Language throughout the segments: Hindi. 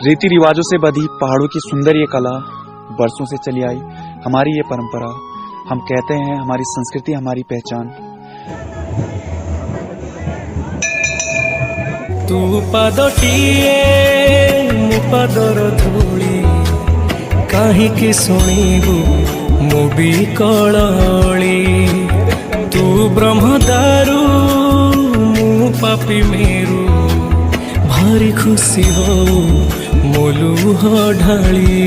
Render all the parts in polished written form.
रीति रिवाजों से बधी पहाड़ों की सुंदर ये कला बरसों से चली आई, हमारी ये परंपरा। हम कहते हैं हमारी संस्कृति हमारी पहचान। तू पादटिए मु पादर धूली काहींकि शुणिबु मु भी कळली। तू ब्रह्मदारू मु पापी मेरू भारी खुशी हो मोलुह ढाली।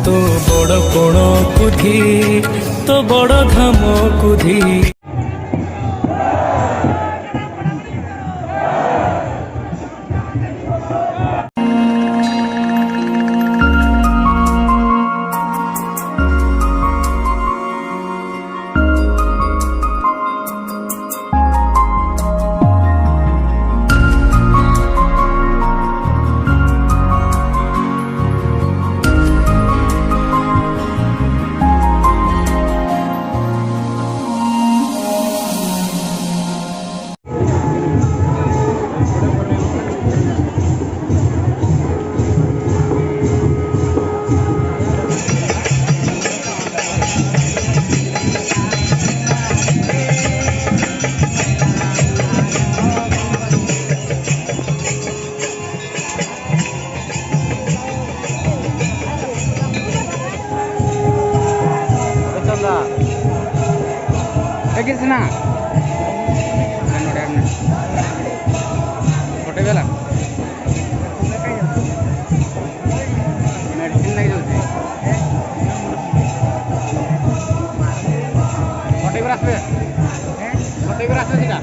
तो बड़ कोण कुधी तो बड़ धाम कुधी। कृष्णा गोटे गला मेडिसिन लगे जाऊँ गोटे आसबे गोटे आसबे सीधा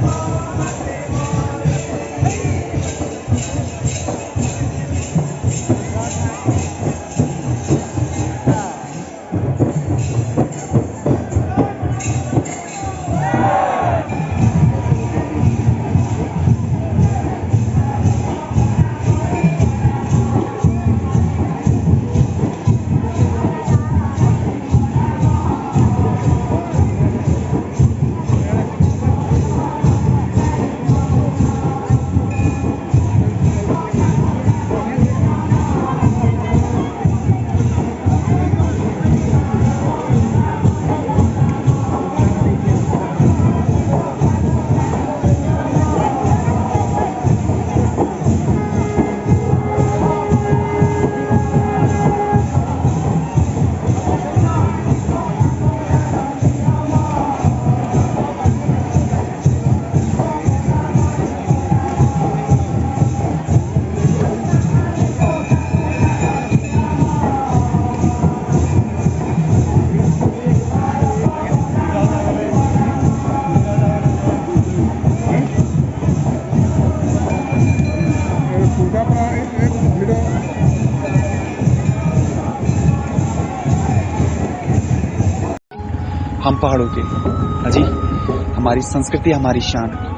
हम पहाड़ों के, अजी हमारी संस्कृति हमारी शान।